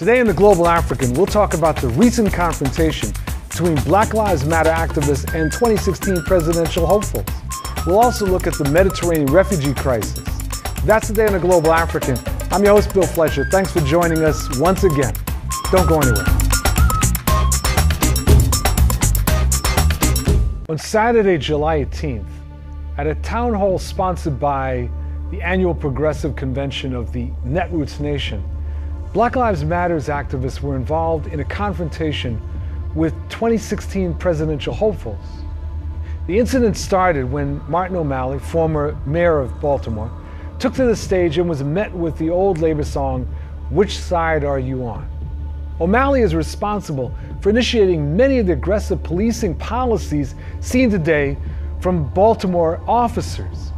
Today in the Global African, we'll talk about the recent confrontation between Black Lives Matter activists and 2016 presidential hopefuls. We'll also look at the Mediterranean refugee crisis. That's Today in the Global African. I'm your host, Bill Fletcher. Thanks for joining us once again. Don't go anywhere. On Saturday, July 18th, at a town hall sponsored by the annual Progressive Convention of the Netroots Nation, Black Lives Matter activists were involved in a confrontation with 2016 presidential hopefuls. The incident started when Martin O'Malley, former mayor of Baltimore, took to the stage and was met with the old labor song, "Which Side Are You On?" O'Malley is responsible for initiating many of the aggressive policing policies seen today from Baltimore officers.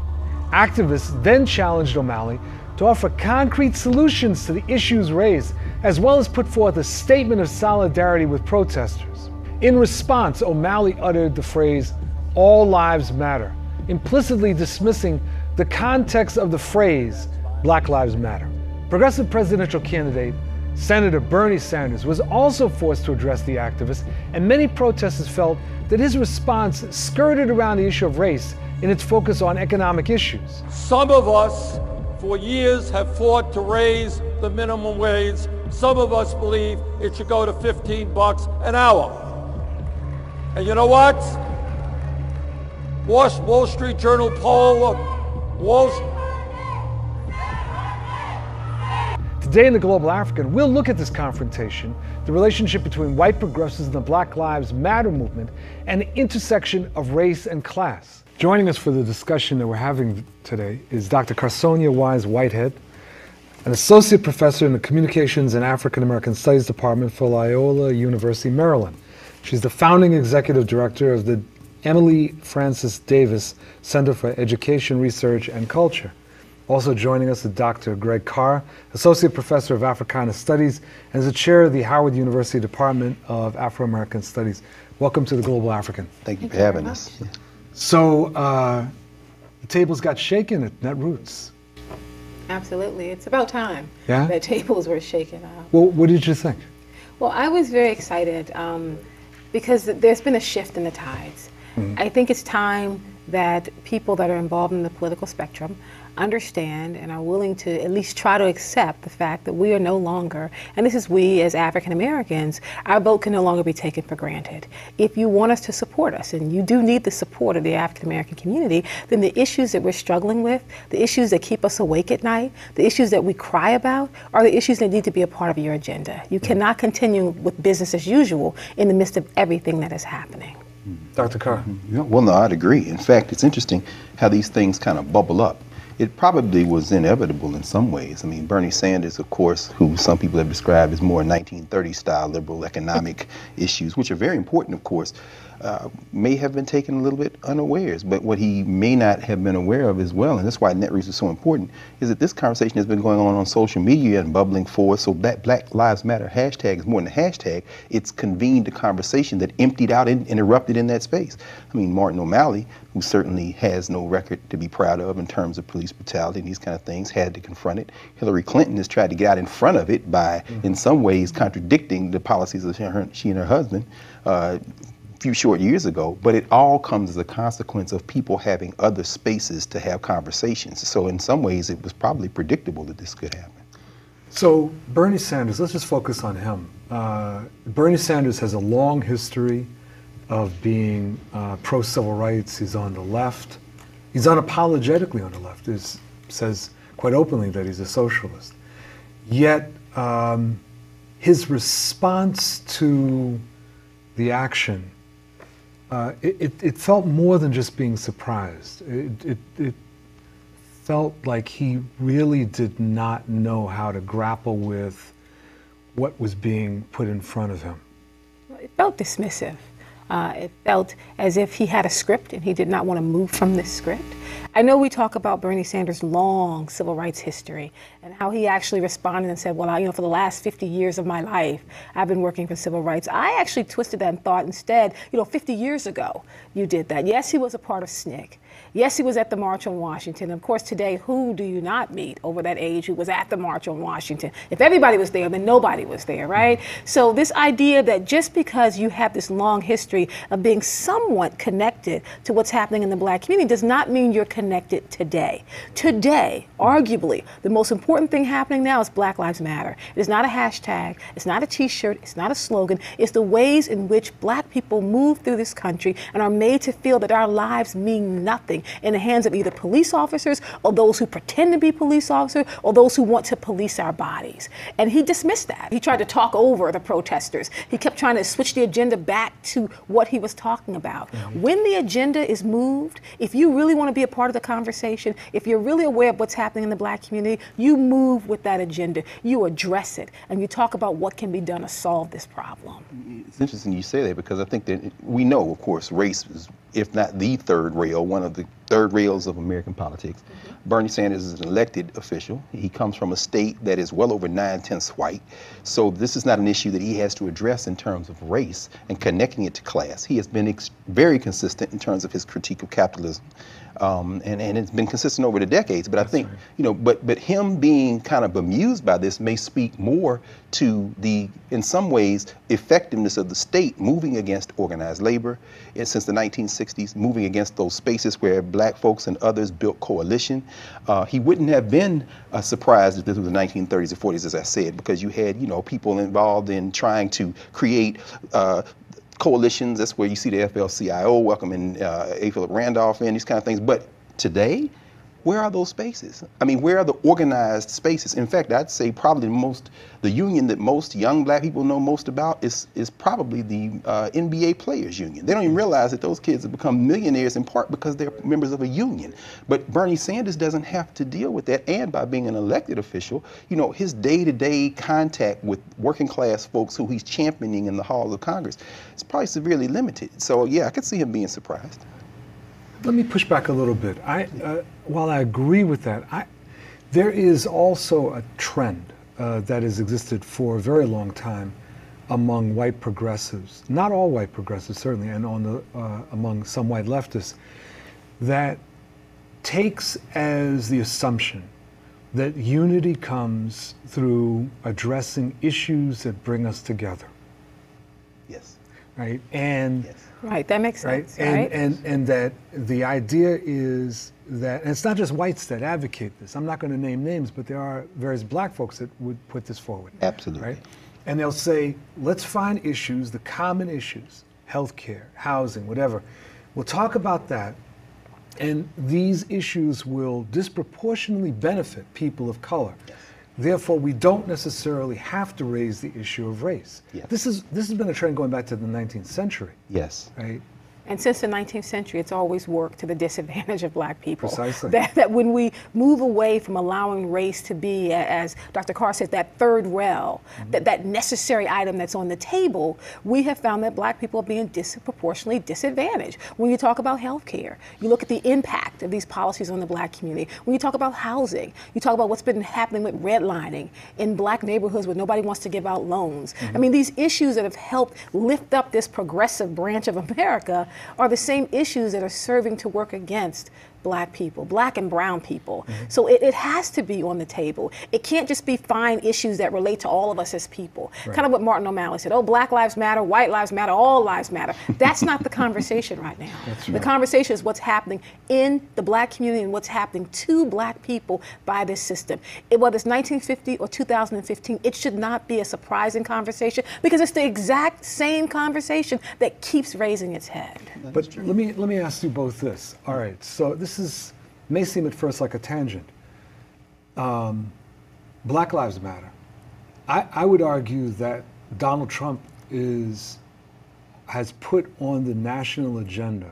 Activists then challenged O'Malley to offer concrete solutions to the issues raised, as well as put forth a statement of solidarity with protesters. In response, O'Malley uttered the phrase, "All lives matter," implicitly dismissing the context of the phrase, "Black Lives Matter." Progressive presidential candidate Senator Bernie Sanders was also forced to address the activists, and many protesters felt that his response skirted around the issue of race in its focus on economic issues. Some of us for years have fought to raise the minimum wage. Some of us believe it should go to $15 an hour. And you know what? Wall Street Journal poll, Today in the Global African, we'll look at this confrontation, the relationship between white progressives and the Black Lives Matter movement, and the intersection of race and class. Joining us for the discussion that we're having today is Dr. Carsonia Wise Whitehead, an associate professor in the Communications and African American Studies Department for Loyola University, Maryland. She's the founding executive director of the Emily Francis Davis Center for Education, Research, and Culture. Also joining us is Dr. Greg Carr, associate professor of Africana Studies and is the chair of the Howard University Department of Afro-American Studies. Welcome to the Global African. Thank you for having us. So the tables got shaken at Netroots. Absolutely. It's about time that tables were shaken up. Well, what did you think? Well, I was very excited because there's been a shift in the tides. Mm-hmm. I think it's time that people that are involved in the political spectrum understand and are willing to at least try to accept the fact that we are no longer, and this is we as African Americans, our vote can no longer be taken for granted. If you want us to support us, and you do need the support of the African American community, then the issues that we're struggling with, the issues that keep us awake at night, the issues that we cry about, are the issues that need to be a part of your agenda. You cannot continue with business as usual in the midst of everything that is happening. Dr. Carr. Well, no, I'd agree. In fact, it's interesting how these things kind of bubble up. It probably was inevitable in some ways. I mean, Bernie Sanders, of course, who some people have described as more 1930s style liberal economic issues, which are very important, of course, may have been taken a little bit unawares. But what he may not have been aware of as well, and that's why Netroots is so important, is that this conversation has been going on social media and bubbling forward. So that Black Lives Matter hashtag is more than a hashtag. It's convened a conversation that emptied out and erupted in that space. I mean, Martin O'Malley, who certainly has no record to be proud of in terms of police brutality and these kind of things, had to confront it. Hillary Clinton has tried to get out in front of it by, in some ways, contradicting the policies of she and her husband a few short years ago. But it all comes as a consequence of people having other spaces to have conversations. So in some ways, it was probably predictable that this could happen. So Bernie Sanders, let's just focus on him. Bernie Sanders has a long history of being pro-civil rights. He's on the left. He's unapologetically on the left. He says quite openly that he's a socialist. Yet his response to the action, it felt more than just being surprised. It felt like he really did not know how to grapple with what was being put in front of him. It felt dismissive. It felt as if he had a script and he did not want to move from this script. I know we talk about Bernie Sanders' long civil rights history and how he actually responded and said, well, for the last 50 years of my life, I've been working for civil rights. I actually twisted that and thought instead, 50 years ago, you did that. Yes, he was a part of SNCC. Yes, he was at the March on Washington. Of course, today, who do you not meet over that age who was at the March on Washington? If everybody was there, then nobody was there, right? So this idea that just because you have this long history of being somewhat connected to what's happening in the black community does not mean you're connected today. Today, arguably, the most important thing happening now is Black Lives Matter. It is not a hashtag, it's not a t-shirt, it's not a slogan, it's the ways in which black people move through this country and are made to feel that our lives mean nothing in the hands of either police officers or those who pretend to be police officers or those who want to police our bodies. And he dismissed that. He tried to talk over the protesters. He kept trying to switch the agenda back to what he was talking about. When the agenda is moved, if you really want to be a part of the conversation, if you're really aware of what's happening in the black community, you move with that agenda. You address it, and you talk about what can be done to solve this problem. It's interesting you say that because I think that we know, of course, race is, if not the third rail, one of the third rails of American politics. Bernie Sanders is an elected official. He comes from a state that is well over 9/10 white. So this is not an issue that he has to address in terms of race and connecting it to class. He has been very consistent in terms of his critique of capitalism. And it's been consistent over the decades. But I think, but him being kind of bemused by this may speak more to the, in some ways, effectiveness of the state moving against organized labor since the 1960s, moving against those spaces where black folks and others built coalition. He wouldn't have been surprised if this was the 1930s or 40s, as I said, because you had, people involved in trying to create coalitions. That's where you see the AFL-CIO welcoming A. Philip Randolph in, these kind of things. But today, where are those spaces? I mean, where are the organized spaces? In fact, I'd say probably the union that most young black people know most about is probably the NBA Players Union. They don't even realize that those kids have become millionaires in part because they're members of a union. But Bernie Sanders doesn't have to deal with that. And by being an elected official, his day-to-day contact with working class folks who he's championing in the halls of Congress is probably severely limited. So yeah, I could see him being surprised. Let me push back a little bit. While I agree with that, there is also a trend that has existed for a very long time among white progressives, not all white progressives certainly, and among some white leftists, that takes as the assumption that unity comes through addressing issues that bring us together. Yes. Right? And yes. Right, that makes sense. Right? And that the idea is that, and it's not just whites that advocate this. I'm not going to name names, but there are various black folks that would put this forward. Absolutely. Right? And they'll say, let's find issues, the common issues, healthcare, housing, whatever. We'll talk about that, and these issues will disproportionately benefit people of color. Yes. Therefore, we don't necessarily have to raise the issue of race. Yes. This has been a trend going back to the 19th century. Yes. Right? And since the 19th century, it's always worked to the disadvantage of black people. Precisely. That when we move away from allowing race to be, as Dr. Carr said, that third rail, that necessary item that's on the table, we have found that black people are being disproportionately disadvantaged. When you talk about health care, you look at the impact of these policies on the black community. When you talk about housing, you talk about what's been happening with redlining in black neighborhoods where nobody wants to give out loans. I mean, these issues that have helped lift up this progressive branch of America are the same issues that are serving to work against black people, black and brown people. So it has to be on the table. It can't just be fine issues that relate to all of us as people. Right. Kind of what Martin O'Malley said, oh, black lives matter, white lives matter, all lives matter. That's not the conversation right now. That's The right. conversation is what's happening in the black community and what's happening to black people by this system. Whether it's 1950 or 2015, it should not be a surprising conversation because it's the exact same conversation that keeps raising its head. But let me ask you both this. All right, so this may seem at first like a tangent. Black Lives Matter. I would argue that Donald Trump has put on the national agenda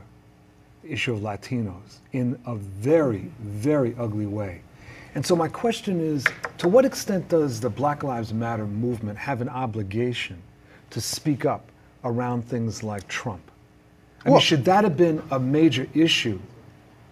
the issue of Latinos in a very, very ugly way. And so my question is, to what extent does the Black Lives Matter movement have an obligation to speak up around things like Trump? I mean, should that have been a major issue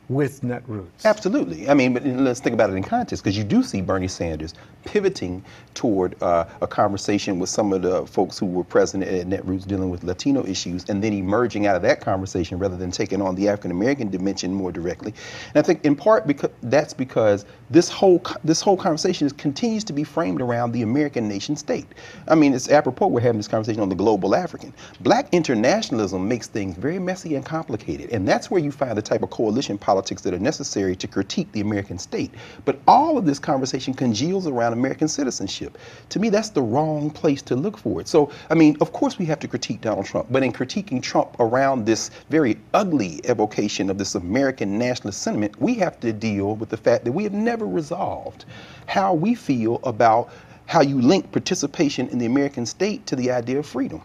with Netroots? Absolutely. I mean, but let's think about it in context, because you do see Bernie Sanders pivoting toward a conversation with some of the folks who were present at Netroots dealing with Latino issues, and then emerging out of that conversation rather than taking on the African American dimension more directly. And I think in part because this whole conversation continues to be framed around the American nation state. I mean, it's apropos we're having this conversation on the global African. Black internationalism makes things very messy and complicated, and that's where you find the type of coalition politics that are necessary to critique the American state. But all of this conversation congeals around American citizenship. To me, that's the wrong place to look for it. So, I mean, of course we have to critique Donald Trump, but in critiquing Trump around this very ugly evocation of this American nationalist sentiment, we have to deal with the fact that we have never resolved how we feel about how you link participation in the American state to the idea of freedom.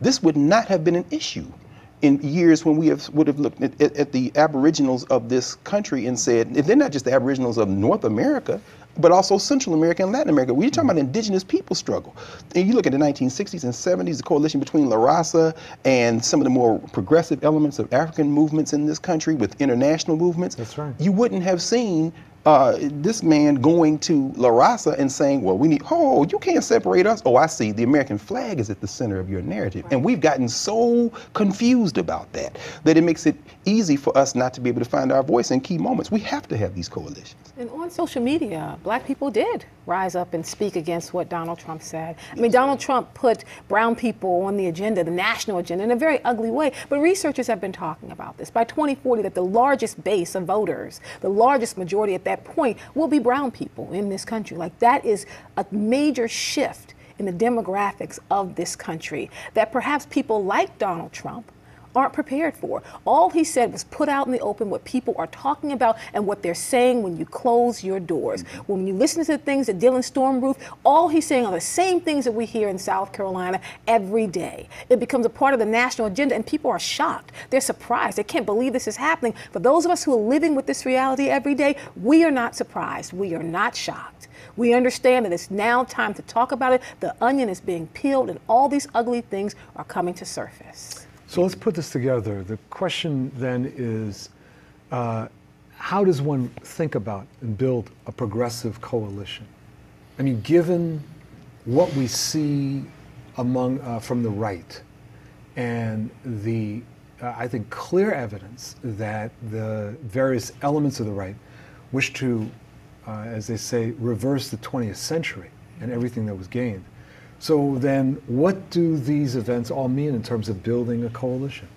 This would not have been an issue in years when we would have looked at the Aboriginals of this country and said, they're not just the Aboriginals of North America, but also Central America and Latin America. We're talking about indigenous people struggle. And you look at the 1960s and 70s, the coalition between La Raza and some of the more progressive elements of African movements in this country with international movements. That's right. You wouldn't have seen this man going to La Raza and saying, well, you can't separate us. Oh, I see, the American flag is at the center of your narrative. And we've gotten so confused about that it makes it easy for us not to be able to find our voice in key moments. We have to have these coalitions. And on social media, black people did rise up and speak against what Donald Trump said. I mean, Donald Trump put brown people on the agenda, the national agenda, in a very ugly way. But researchers have been talking about this. By 2040, that the largest base of voters, the largest majority at that point, will be brown people in this country. Like, that is a major shift in the demographics of this country that perhaps people like Donald Trump aren't prepared for. All he said was put out in the open what people are talking about and what they're saying when you close your doors. When you listen to the things that Dylan Stormroof, all he's saying are the same things that we hear in South Carolina every day. It becomes a part of the national agenda, and people are shocked. They're surprised. They can't believe this is happening. For those of us who are living with this reality every day, we are not surprised. We are not shocked. We understand that it's now time to talk about it. The onion is being peeled, and all these ugly things are coming to surface. So let's put this together. The question then is, how does one think about and build a progressive coalition? I mean, given what we see from the right and the, I think, clear evidence that the various elements of the right wish to, as they say, reverse the 20th century and everything that was gained. So then what do these events all mean in terms of building a coalition?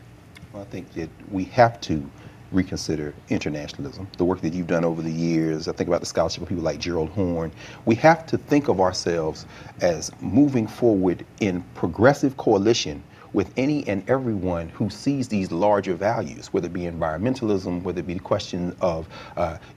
Well, I think that we have to reconsider internationalism, the work that you've done over the years. I think about the scholarship of people like Gerald Horne. We have to think of ourselves as moving forward in progressive coalition with any and everyone who sees these larger values, whether it be environmentalism, whether it be the question of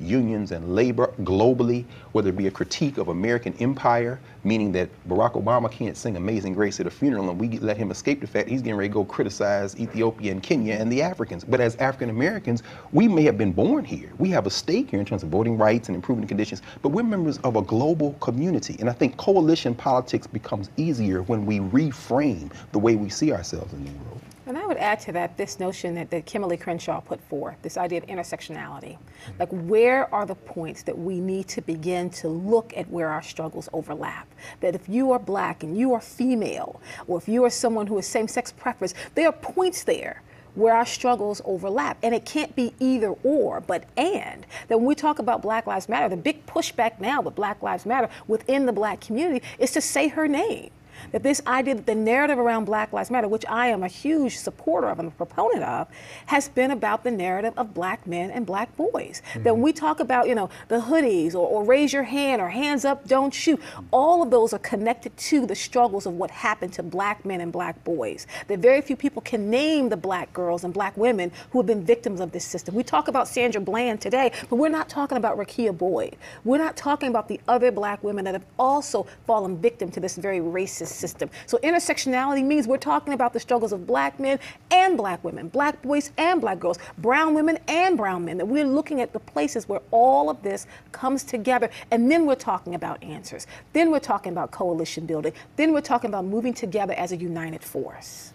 unions and labor globally, whether it be a critique of American empire, meaning that Barack Obama can't sing Amazing Grace at a funeral and we let him escape the fact he's getting ready to go criticize Ethiopia and Kenya and the Africans. But as African Americans, we may have been born here. We have a stake here in terms of voting rights and improving the conditions, but we're members of a global community. And I think coalition politics becomes easier when we reframe the way we see ourselves in the world. And I would add to that this notion that Kimberly Crenshaw put forth, this idea of intersectionality. Like, where are the points that we need to begin to look at where our struggles overlap? That if you are black and you are female, or if you are someone who has same-sex preference, there are points there where our struggles overlap. And it can't be either or, but and. That when we talk about Black Lives Matter, the big pushback now with Black Lives Matter within the black community is to say her name. That this idea that the narrative around Black Lives Matter, which I am a huge supporter of and a proponent of, has been about the narrative of black men and black boys. That when we talk about, the hoodies or raise your hand or hands up, don't shoot, all of those are connected to the struggles of what happened to black men and black boys. That very few people can name the black girls and black women who have been victims of this system. We talk about Sandra Bland today, but we're not talking about Rakia Boyd. We're not talking about the other black women that have also fallen victim to this very racist system. So intersectionality means we're talking about the struggles of black men and black women, black boys and black girls, brown women and brown men, that we're looking at the places where all of this comes together. And then we're talking about answers. Then we're talking about coalition building. Then we're talking about moving together as a united force.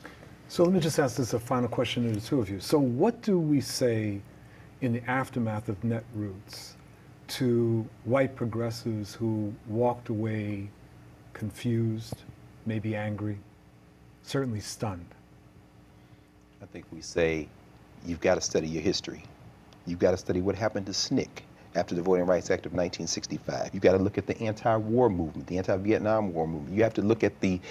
So let me just ask this a final question to the two of you. So what do we say in the aftermath of Netroots to white progressives who walked away confused, maybe angry, certainly stunned? I think we say you've got to study your history. You've got to study what happened to SNCC after the Voting Rights Act of 1965. You've got to look at the anti-war movement, the anti-Vietnam War movement. You have to look at the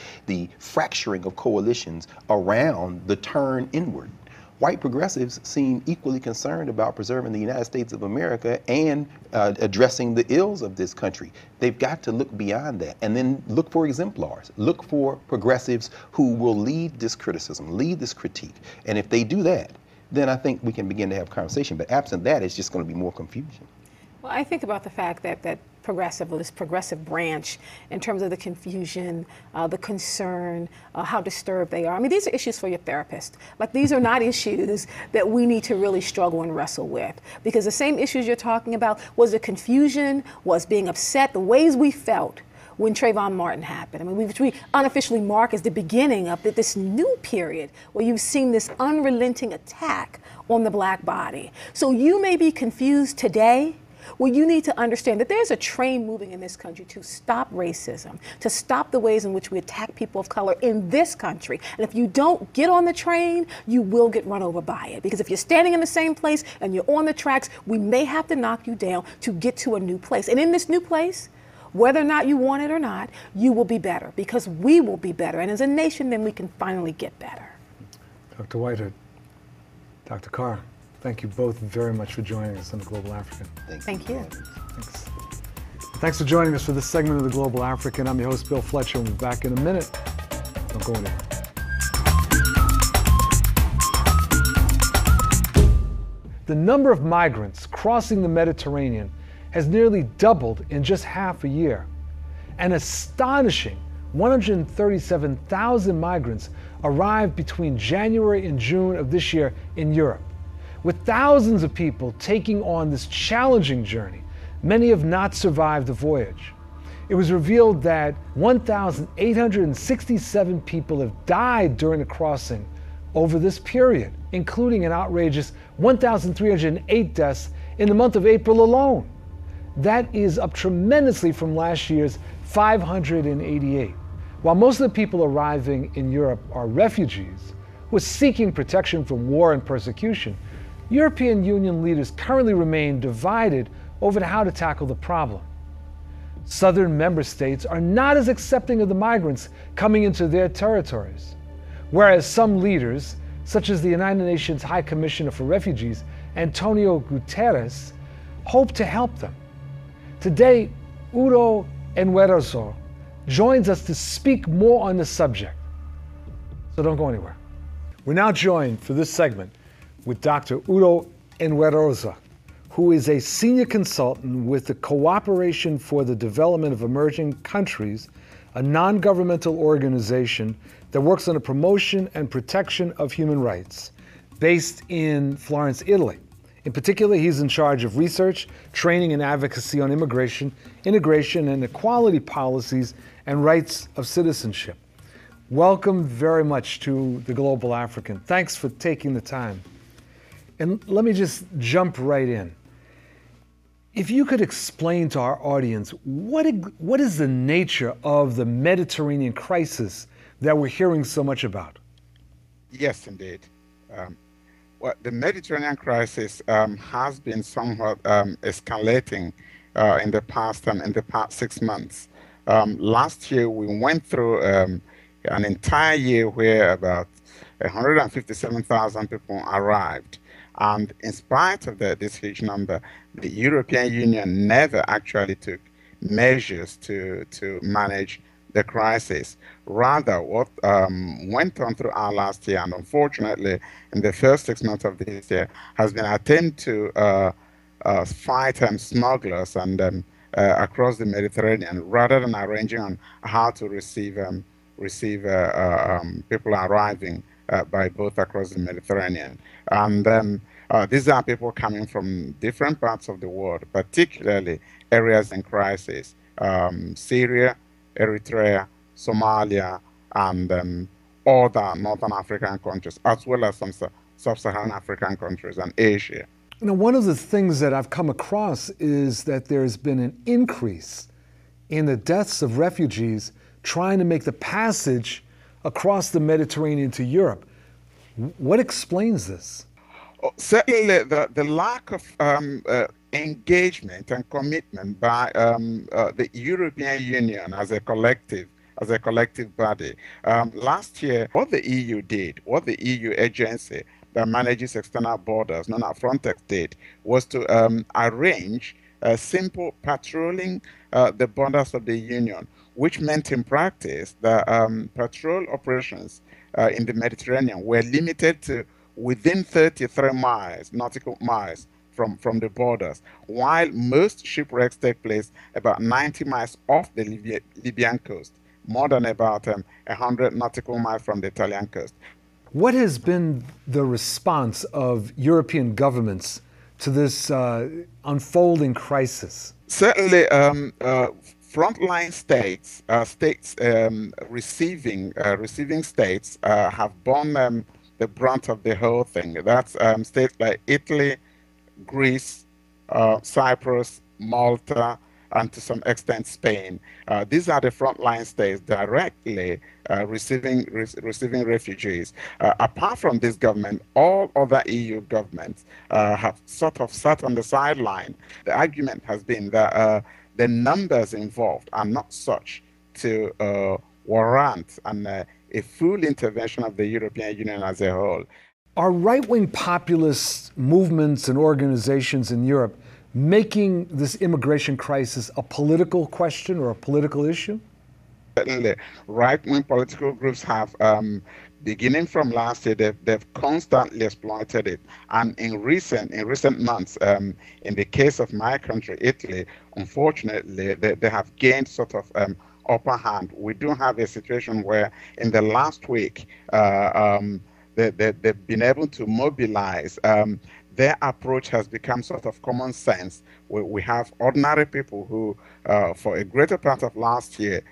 fracturing of coalitions around the turn inward. White progressives seem equally concerned about preserving the United States of America and addressing the ills of this country. They've got to look beyond that and then look for exemplars. Look for progressives who will lead this criticism, lead this critique. And if they do that, then I think we can begin to have a conversation. But absent that, it's just going to be more confusion. Well, I think about the fact that this progressive branch, in terms of the confusion, the concern, how disturbed they are. I mean, these are issues for your therapist. Like, these are not issues that we need to really struggle and wrestle with, because the same issues you're talking about was the confusion, was being upset, the ways we felt when Trayvon Martin happened. I mean, which we unofficially mark as the beginning of this new period where you've seen this unrelenting attack on the black body. So you may be confused today. Well, you need to understand that there's a train moving in this country to stop racism, to stop the ways in which we attack people of color in this country. And if you don't get on the train, you will get run over by it. Because if you're standing in the same place and you're on the tracks, we may have to knock you down to get to a new place. And in this new place, whether or not you want it or not, you will be better, because we will be better. And as a nation, then we can finally get better. Dr. Whitehead, Dr. Carr, thank you both very much for joining us on The Global African. Thank you. Thanks. Thanks for joining us for this segment of The Global African. I'm your host, Bill Fletcher, and we'll be back in a minute. Don't go anywhere. The number of migrants crossing the Mediterranean has nearly doubled in just half a year. An astonishing 137,000 migrants arrived between January and June of this year in Europe. With thousands of people taking on this challenging journey, many have not survived the voyage. It was revealed that 1,867 people have died during the crossing over this period, including an outrageous 1,308 deaths in the month of April alone. That is up tremendously from last year's 588. While most of the people arriving in Europe are refugees who are seeking protection from war and persecution, European Union leaders currently remain divided over how to tackle the problem. Southern member states are not as accepting of the migrants coming into their territories, whereas some leaders, such as the United Nations High Commissioner for Refugees, Antonio Guterres, hope to help them. Today, Udo Enwerozo joins us to speak more on the subject. So don't go anywhere. We're now joined for this segment with Dr. Udo Enwerozo, who is a senior consultant with the Cooperation for the Development of Emerging Countries, a non-governmental organization that works on the promotion and protection of human rights, based in Florence, Italy. In particular, he's in charge of research, training, and advocacy on immigration, integration, and equality policies and rights of citizenship. Welcome very much to The Global African. Thanks for taking the time. And let me just jump right in. If you could explain to our audience, what is the nature of the Mediterranean crisis that we're hearing so much about? Yes, indeed. Well, the Mediterranean crisis has been somewhat escalating in the past 6 months. Last year, we went through an entire year where about 157,000 people arrived. And in spite of this huge number, the European Union never actually took measures to manage the crisis. Rather, what went on throughout last year, and unfortunately in the first 6 months of this year, has been an attempt to fight smugglers and across the Mediterranean, rather than arranging on how to receive people arriving by boat across the Mediterranean. And these are people coming from different parts of the world, particularly areas in crisis: Syria, Eritrea, Somalia, and other Northern African countries, as well as some sub-Saharan African countries and Asia. You know, one of the things that I've come across is that there's been an increase in the deaths of refugees trying to make the passage across the Mediterranean to Europe. What explains this? Certainly, the lack of engagement and commitment by the European Union as a collective body. Last year, what the EU did, what the EU agency that manages external borders, known as Frontex, did, was to arrange simple patrolling the borders of the Union, which meant in practice that patrol operations in the Mediterranean were limited to within 33 miles, nautical miles, from the borders, while most shipwrecks take place about 90 miles off the Libyan coast, more than about 100 nautical miles from the Italian coast. What has been the response of European governments to this unfolding crisis? Certainly, frontline states, receiving states have borne the brunt of the whole thing. That's states like Italy, Greece, Cyprus, Malta, and to some extent Spain. These are the frontline states directly receiving refugees. Apart from this government, all other EU governments have sort of sat on the sideline. The argument has been that the numbers involved are not such to warrant a full intervention of the European Union as a whole. Are right-wing populist movements and organizations in Europe making this immigration crisis a political question or a political issue? Certainly, right-wing political groups have, beginning from last year, they've constantly exploited it. And in recent months, in the case of my country, Italy, unfortunately, they have gained sort of upper hand. We do have a situation where in the last week, they've been able to mobilize. Their approach has become sort of common sense. We have ordinary people who, for a greater part of last year,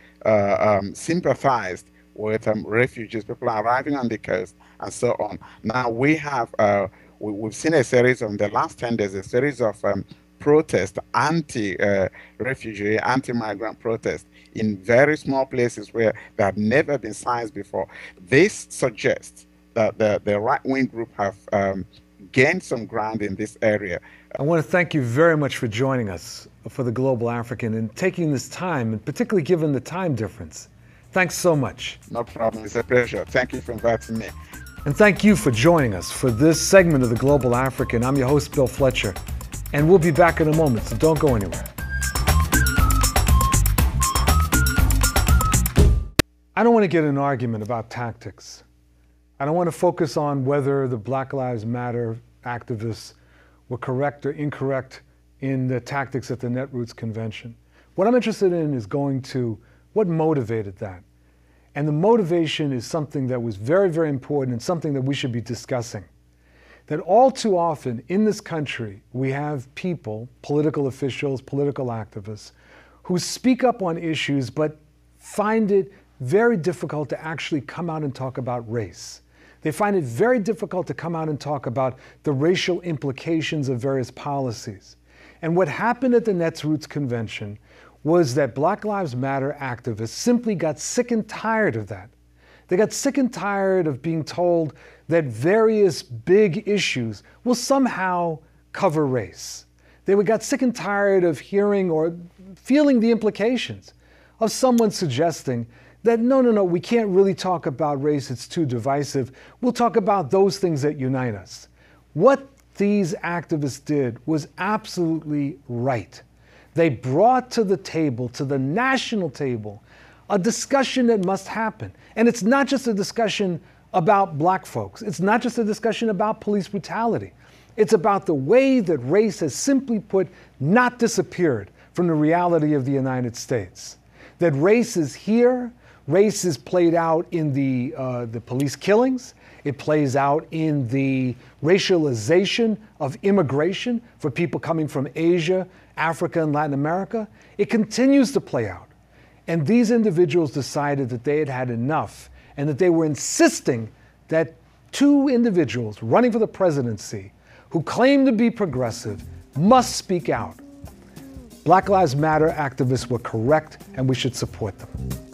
sympathized with refugees, people arriving on the coast, and so on. Now we have, we've seen a series of, in the last 10 days, a series of protests, anti-refugee, anti-migrant protests in very small places where there had never been signs before. This suggests that the right-wing group have gained some ground in this area. I want to thank you very much for joining us for the Global African and taking this time, and particularly given the time difference. Thanks so much. No problem. It's a pleasure. Thank you for inviting me. And thank you for joining us for this segment of the Global African. I'm your host, Bill Fletcher, and we'll be back in a moment, so don't go anywhere. I don't want to get in an argument about tactics. I don't want to focus on whether the Black Lives Matter activists were correct or incorrect in the tactics at the Netroots Convention. What I'm interested in is going to what motivated that. And the motivation is something that was very, very important and something that we should be discussing. That all too often in this country, we have people, political officials, political activists, who speak up on issues but find it very difficult to actually come out and talk about race. They find it very difficult to come out and talk about the racial implications of various policies. And what happened at the Netroots Convention was that Black Lives Matter activists simply got sick and tired of that. They got sick and tired of being told that various big issues will somehow cover race. They got sick and tired of hearing or feeling the implications of someone suggesting that no, we can't really talk about race, it's too divisive. We'll talk about those things that unite us. What these activists did was absolutely right. They brought to the table, to the national table, a discussion that must happen. And it's not just a discussion about black folks. It's not just a discussion about police brutality. It's about the way that race has simply put not disappeared from the reality of the United States. That race is here. Race is played out in the police killings. It plays out in the racialization of immigration for people coming from Asia, Africa, and Latin America. It continues to play out. And these individuals decided that they had had enough, and that they were insisting that two individuals running for the presidency who claim to be progressive must speak out. Black Lives Matter activists were correct, and we should support them.